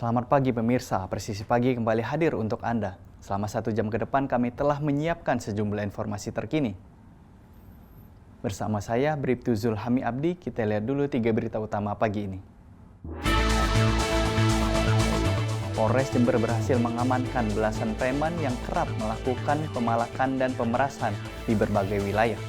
Selamat pagi pemirsa, Presisi Pagi kembali hadir untuk Anda. Selama 1 jam ke depan kami telah menyiapkan sejumlah informasi terkini. Bersama saya, Bribtu Zulhami Abdi, kita lihat dulu 3 berita utama pagi ini. Polres Jember berhasil mengamankan belasan preman yang kerap melakukan pemalakan dan pemerasan di berbagai wilayah.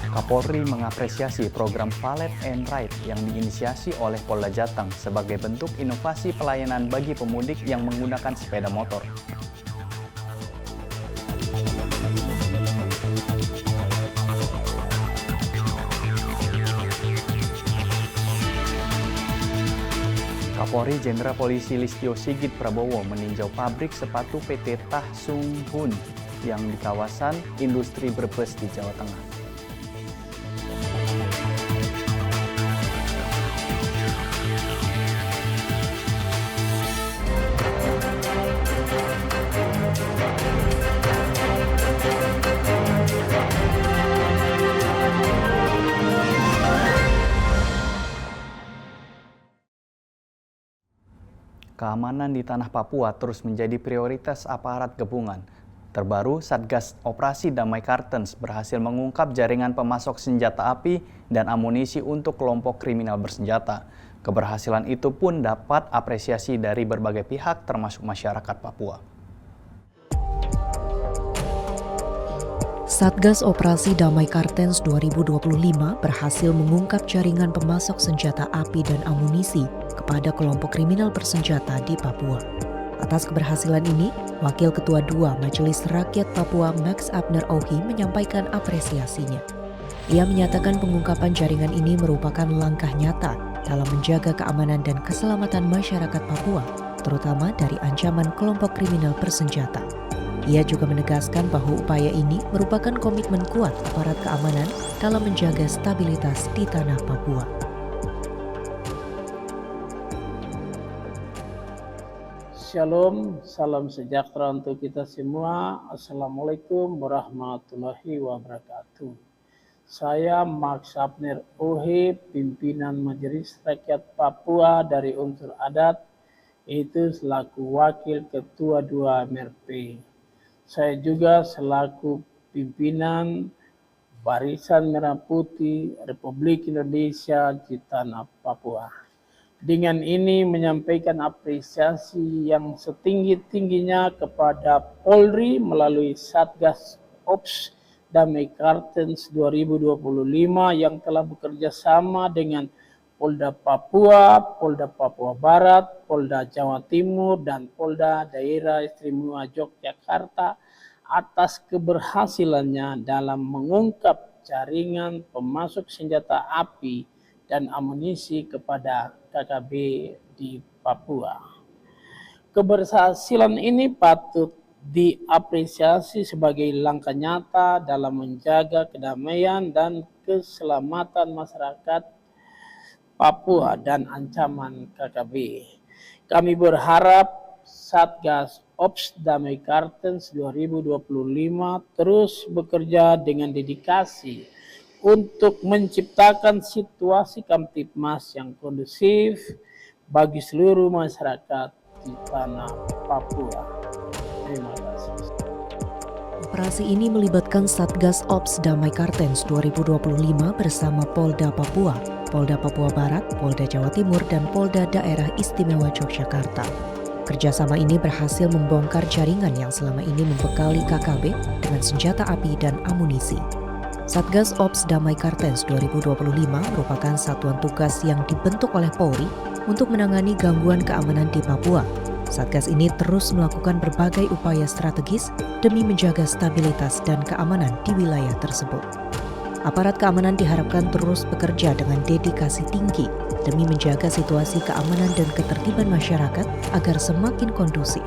Kapolri mengapresiasi program Valet and Ride yang diinisiasi oleh Polda Jateng sebagai bentuk inovasi pelayanan bagi pemudik yang menggunakan sepeda motor. Kapolri Jenderal Polisi Listio Sigit Prabowo meninjau pabrik sepatu PT Tah Sung Hun yang di kawasan industri Brebes di Jawa Tengah. Keamanan di tanah Papua terus menjadi prioritas aparat gabungan. Terbaru, Satgas Operasi Damai Kartens berhasil mengungkap jaringan pemasok senjata api dan amunisi untuk kelompok kriminal bersenjata. Keberhasilan itu pun dapat apresiasi dari berbagai pihak termasuk masyarakat Papua. Satgas Operasi Damai Kartens 2025 berhasil mengungkap jaringan pemasok senjata api dan amunisi kepada kelompok kriminal bersenjata di Papua. Atas keberhasilan ini, Wakil Ketua II Majelis Rakyat Papua Max Abner Ohi menyampaikan apresiasinya. Ia menyatakan pengungkapan jaringan ini merupakan langkah nyata dalam menjaga keamanan dan keselamatan masyarakat Papua, terutama dari ancaman kelompok kriminal bersenjata. Ia juga menegaskan bahwa upaya ini merupakan komitmen kuat aparat keamanan dalam menjaga stabilitas di tanah Papua. Shalom, salam sejahtera untuk kita semua. Assalamualaikum warahmatullahi wabarakatuh. Saya Max Abner Ohe, pimpinan Majelis Rakyat Papua dari unsur adat, yaitu selaku Wakil Ketua II MRP. Saya juga selaku pimpinan Barisan Merah Putih Republik Indonesia di tanah Papua. Dengan ini menyampaikan apresiasi yang setinggi-tingginya kepada Polri melalui Satgas Ops Damai Kartens 2025 yang telah bekerja sama dengan Polda Papua, Polda Papua Barat, Polda Jawa Timur, dan Polda Daerah Istimewa Yogyakarta atas keberhasilannya dalam mengungkap jaringan pemasok senjata api dan amunisi kepada KKB di Papua. Keberhasilan ini patut diapresiasi sebagai langkah nyata dalam menjaga kedamaian dan keselamatan masyarakat Papua dan ancaman KKB. Kami berharap Satgas Ops Damai Kartens 2025 terus bekerja dengan dedikasi untuk menciptakan situasi Kamtipmas yang kondusif bagi seluruh masyarakat di tanah Papua. Terima kasih. Operasi ini melibatkan Satgas Ops Damai Kartens 2025 bersama Polda Papua, Polda Papua Barat, Polda Jawa Timur, dan Polda Daerah Istimewa Yogyakarta. Kerjasama ini berhasil membongkar jaringan yang selama ini membekali KKB dengan senjata api dan amunisi. Satgas Ops Damai Kartens 2025 merupakan satuan tugas yang dibentuk oleh Polri untuk menangani gangguan keamanan di Papua. Satgas ini terus melakukan berbagai upaya strategis demi menjaga stabilitas dan keamanan di wilayah tersebut. Aparat keamanan diharapkan terus bekerja dengan dedikasi tinggi demi menjaga situasi keamanan dan ketertiban masyarakat agar semakin kondusif.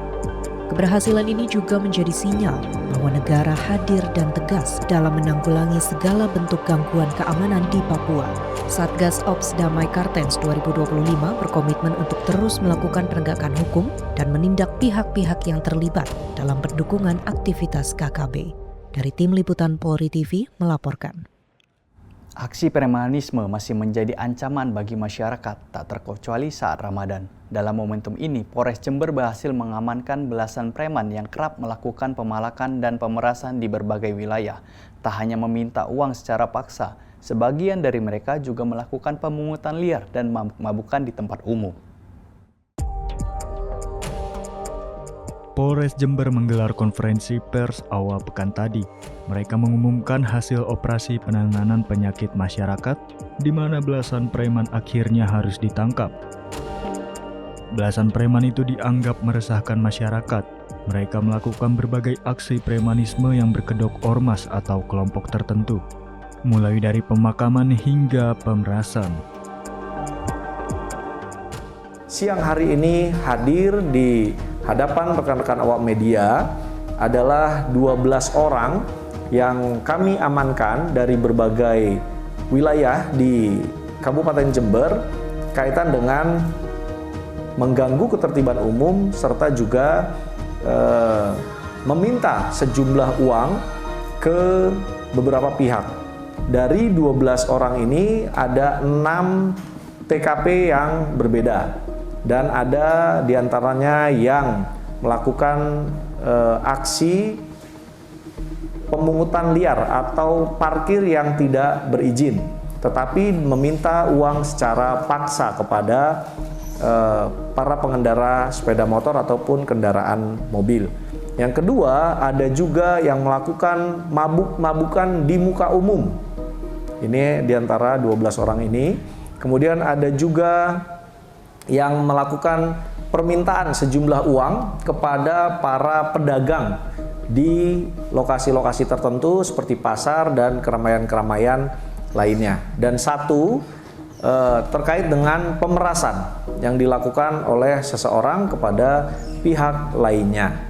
Keberhasilan ini juga menjadi sinyal bahwa negara hadir dan tegas dalam menanggulangi segala bentuk gangguan keamanan di Papua. Satgas Ops Damai Kartens 2025 berkomitmen untuk terus melakukan penegakan hukum dan menindak pihak-pihak yang terlibat dalam pendukungan aktivitas KKB. Dari Tim Liputan Polri TV melaporkan. Aksi premanisme masih menjadi ancaman bagi masyarakat, tak terkecuali saat Ramadan. Dalam momentum ini, Polres Jember berhasil mengamankan belasan preman yang kerap melakukan pemalakan dan pemerasan di berbagai wilayah. Tak hanya meminta uang secara paksa, sebagian dari mereka juga melakukan pemungutan liar dan mabuk-mabukan di tempat umum. Polres Jember menggelar konferensi pers awal pekan tadi. Mereka mengumumkan hasil operasi penanganan penyakit masyarakat, di mana belasan preman akhirnya harus ditangkap. Belasan preman itu dianggap meresahkan masyarakat. Mereka melakukan berbagai aksi premanisme yang berkedok ormas atau kelompok tertentu, mulai dari pemakaman hingga pemerasan. Siang hari ini hadir di hadapan rekan-rekan awak media adalah 12 orang yang kami amankan dari berbagai wilayah di Kabupaten Jember kaitan dengan mengganggu ketertiban umum serta juga meminta sejumlah uang ke beberapa pihak. Dari 12 orang ini ada 6 TKP yang berbeda. Dan ada diantaranya yang melakukan aksi pemungutan liar atau parkir yang tidak berizin, tetapi meminta uang secara paksa kepada para pengendara sepeda motor ataupun kendaraan mobil. Yang kedua, ada juga yang melakukan mabuk-mabukan di muka umum. Ini diantara 12 orang ini. Kemudian ada juga yang melakukan permintaan sejumlah uang kepada para pedagang di lokasi-lokasi tertentu seperti pasar dan keramaian-keramaian lainnya. Dan satu terkait dengan pemerasan yang dilakukan oleh seseorang kepada pihak lainnya.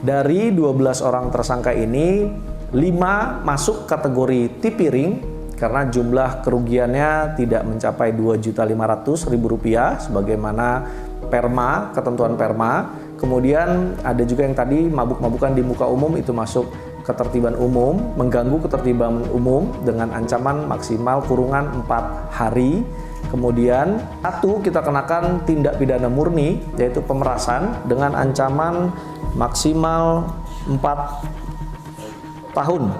Dari 12 orang tersangka ini, 5 masuk kategori tipiring karena jumlah kerugiannya tidak mencapai Rp2.500.000 sebagaimana perma, ketentuan perma. Kemudian ada juga yang tadi mabuk-mabukan di muka umum, itu masuk ketertiban umum, mengganggu ketertiban umum dengan ancaman maksimal kurungan 4 hari. Kemudian satu, kita kenakan tindak pidana murni yaitu pemerasan dengan ancaman maksimal 4 tahun.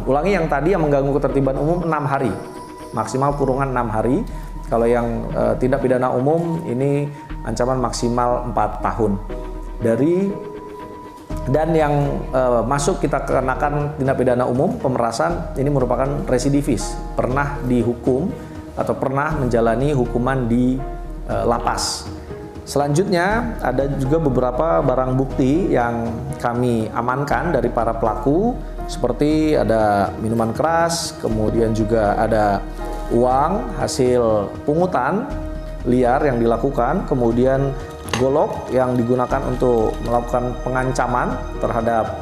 Ulangi, yang tadi yang mengganggu ketertiban umum 6 hari, maksimal kurungan 6 hari. Kalau yang tindak pidana umum ini ancaman maksimal 4 tahun. Dan yang masuk kita kenakan tindak pidana umum pemerasan ini merupakan residivis, pernah dihukum atau pernah menjalani hukuman di lapas. Selanjutnya ada juga beberapa barang bukti yang kami amankan dari para pelaku, seperti ada minuman keras, kemudian juga ada uang hasil pungutan liar yang dilakukan, kemudian golok yang digunakan untuk melakukan pengancaman terhadap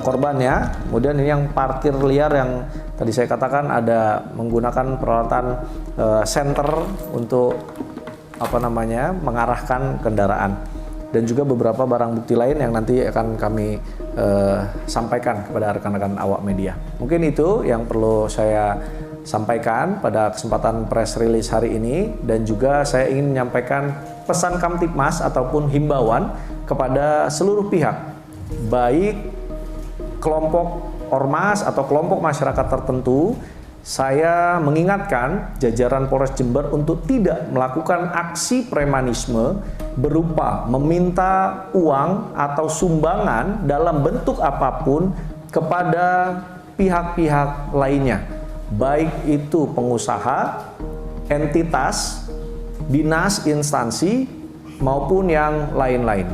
korbannya. Kemudian ini yang parkir liar yang tadi saya katakan ada menggunakan peralatan senter untuk mengarahkan kendaraan, dan juga beberapa barang bukti lain yang nanti akan kami sampaikan kepada rekan-rekan awak media. Mungkin itu yang perlu saya sampaikan pada kesempatan press release hari ini, dan juga saya ingin menyampaikan pesan Kamtibmas ataupun himbauan kepada seluruh pihak, baik kelompok ormas atau kelompok masyarakat tertentu. Saya mengingatkan jajaran Polres Jember untuk tidak melakukan aksi premanisme berupa meminta uang atau sumbangan dalam bentuk apapun kepada pihak-pihak lainnya, baik itu pengusaha, entitas, dinas, instansi, maupun yang lain-lain.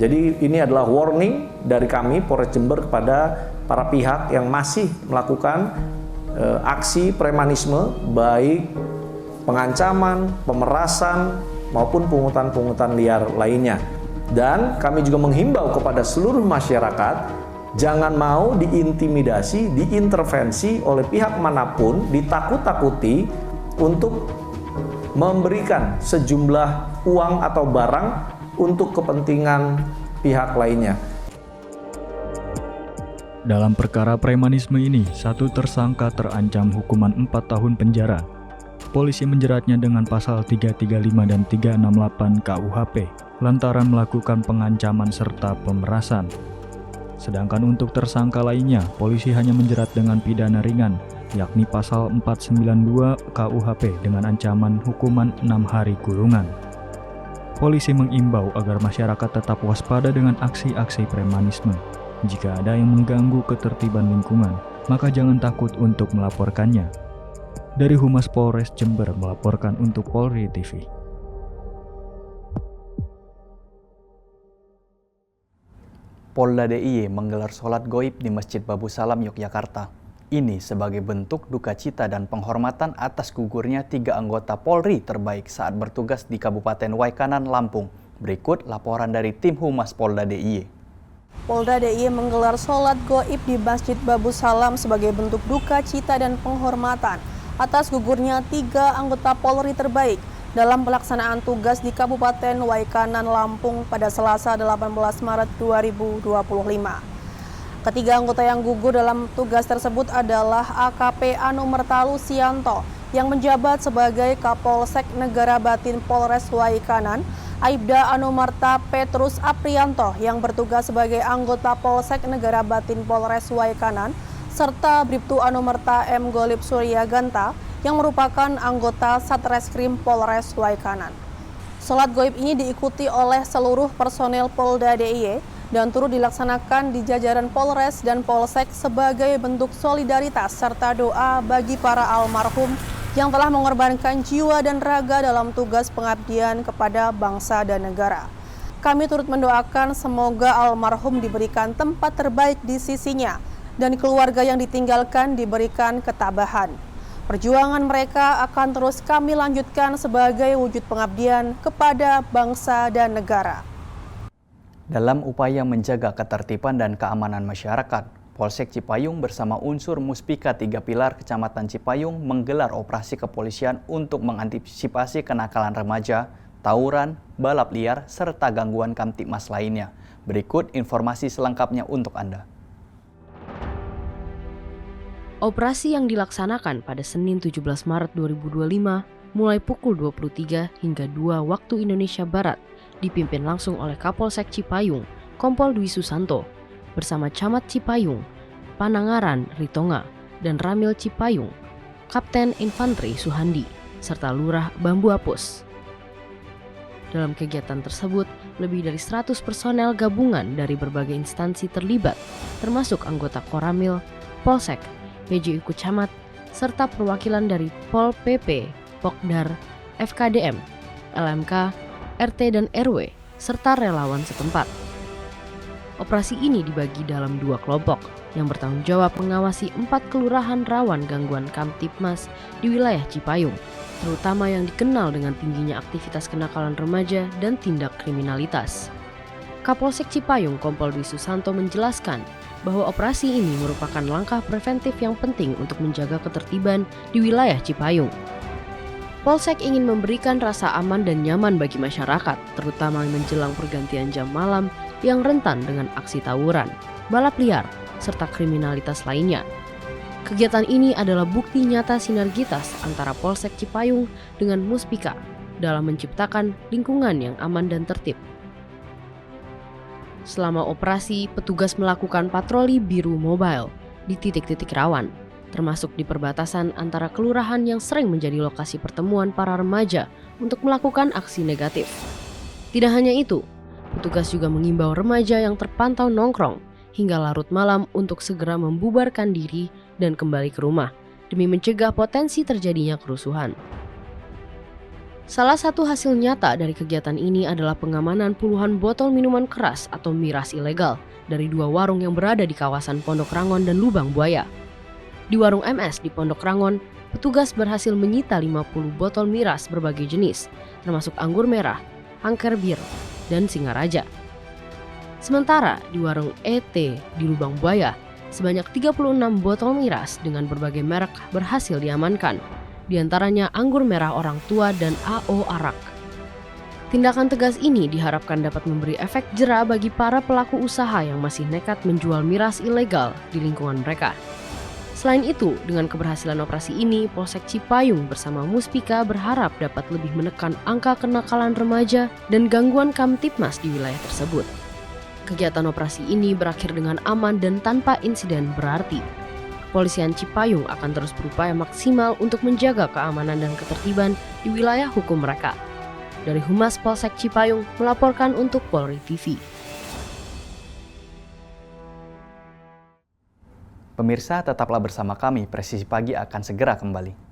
Jadi ini adalah warning dari kami Polres Jember kepada para pihak yang masih melakukan aksi premanisme, baik pengancaman, pemerasan, maupun pungutan-pungutan liar lainnya. Dan kami juga menghimbau kepada seluruh masyarakat, jangan mau diintimidasi, diintervensi oleh pihak manapun, ditakut-takuti untuk memberikan sejumlah uang atau barang untuk kepentingan pihak lainnya. Dalam perkara premanisme ini, satu tersangka terancam hukuman 4 tahun penjara. Polisi menjeratnya dengan pasal 335 dan 368 KUHP lantaran melakukan pengancaman serta pemerasan. Sedangkan untuk tersangka lainnya, polisi hanya menjerat dengan pidana ringan, yakni pasal 492 KUHP dengan ancaman hukuman 6 hari kurungan. Polisi mengimbau agar masyarakat tetap waspada dengan aksi-aksi premanisme. Jika ada yang mengganggu ketertiban lingkungan, maka jangan takut untuk melaporkannya. Dari Humas Polres Jember melaporkan untuk Polri TV. Polda DIY menggelar sholat goib di Masjid Babu Salam, Yogyakarta. Ini sebagai bentuk duka cita dan penghormatan atas gugurnya 3 anggota Polri terbaik saat bertugas di Kabupaten Waikanan, Lampung. Berikut laporan dari tim Humas Polda DIY. Polda DIY menggelar sholat goib di Masjid Babu Salam sebagai bentuk duka cita dan penghormatan atas gugurnya 3 anggota Polri terbaik dalam pelaksanaan tugas di Kabupaten Waikanan, Lampung pada Selasa 18 Maret 2025. Ketiga anggota yang gugur dalam tugas tersebut adalah AKP Anumerta Lusianto yang menjabat sebagai Kapolsek Negara Batin Polres Waikanan, Aibda Anumerta Petrus Aprianto yang bertugas sebagai anggota Polsek Negara Batin Polres Waikanan, serta Bribtu Anumerta M. Golib Suryaganta yang merupakan anggota Satreskrim Polres Waikanan. Sholat goib ini diikuti oleh seluruh personel Polda DIY dan turut dilaksanakan di jajaran Polres dan Polsek sebagai bentuk solidaritas serta doa bagi para almarhum yang telah mengorbankan jiwa dan raga dalam tugas pengabdian kepada bangsa dan negara. Kami turut mendoakan semoga almarhum diberikan tempat terbaik di sisinya dan keluarga yang ditinggalkan diberikan ketabahan. Perjuangan mereka akan terus kami lanjutkan sebagai wujud pengabdian kepada bangsa dan negara. Dalam upaya menjaga ketertiban dan keamanan masyarakat, Polsek Cipayung bersama unsur Muspika 3 Pilar Kecamatan Cipayung menggelar operasi kepolisian untuk mengantisipasi kenakalan remaja, tawuran, balap liar, serta gangguan kamtibmas lainnya. Berikut informasi selengkapnya untuk Anda. Operasi yang dilaksanakan pada Senin 17 Maret 2025 mulai pukul 23 hingga 2 waktu Indonesia Barat dipimpin langsung oleh Kapolsek Cipayung, Kompol Dwi Susanto, bersama Camat Cipayung, Panangaran Ritonga, dan Ramil Cipayung, Kapten Infanteri Suhandi, serta Lurah Bambu Apus. Dalam kegiatan tersebut, lebih dari 100 personel gabungan dari berbagai instansi terlibat, termasuk anggota Koramil, Polsek, PJU Camat, serta perwakilan dari Pol PP, Pokdar, FKDM, LMK, RT dan RW, serta relawan setempat. Operasi ini dibagi dalam 2 kelompok yang bertanggung jawab mengawasi 4 kelurahan rawan gangguan kamtibmas di wilayah Cipayung, terutama yang dikenal dengan tingginya aktivitas kenakalan remaja dan tindak kriminalitas. Kapolsek Cipayung Kompol Dwi Susanto menjelaskan bahwa operasi ini merupakan langkah preventif yang penting untuk menjaga ketertiban di wilayah Cipayung. Polsek ingin memberikan rasa aman dan nyaman bagi masyarakat, terutama menjelang pergantian jam malam yang rentan dengan aksi tawuran, balap liar, serta kriminalitas lainnya. Kegiatan ini adalah bukti nyata sinergitas antara Polsek Cipayung dengan Muspika dalam menciptakan lingkungan yang aman dan tertib. Selama operasi, petugas melakukan patroli biru mobile di titik-titik rawan, termasuk di perbatasan antara kelurahan yang sering menjadi lokasi pertemuan para remaja untuk melakukan aksi negatif. Tidak hanya itu, petugas juga mengimbau remaja yang terpantau nongkrong hingga larut malam untuk segera membubarkan diri dan kembali ke rumah demi mencegah potensi terjadinya kerusuhan. Salah satu hasil nyata dari kegiatan ini adalah pengamanan puluhan botol minuman keras atau miras ilegal dari 2 warung yang berada di kawasan Pondok Rangon dan Lubang Buaya. Di warung MS di Pondok Rangon, petugas berhasil menyita 50 botol miras berbagai jenis, termasuk anggur merah, angker bir, dan Singaraja. Sementara di warung ET di Lubang Buaya, sebanyak 36 botol miras dengan berbagai merek berhasil diamankan, di antaranya anggur merah orang tua dan AO arak. Tindakan tegas ini diharapkan dapat memberi efek jera bagi para pelaku usaha yang masih nekat menjual miras ilegal di lingkungan mereka. Selain itu, dengan keberhasilan operasi ini, Polsek Cipayung bersama Muspika berharap dapat lebih menekan angka kenakalan remaja dan gangguan Kamtipmas di wilayah tersebut. Kegiatan operasi ini berakhir dengan aman dan tanpa insiden berarti. Kepolisian Cipayung akan terus berupaya maksimal untuk menjaga keamanan dan ketertiban di wilayah hukum mereka. Dari Humas Polsek Cipayung melaporkan untuk Polri TV. Pemirsa, tetaplah bersama kami. Presisi Pagi akan segera kembali.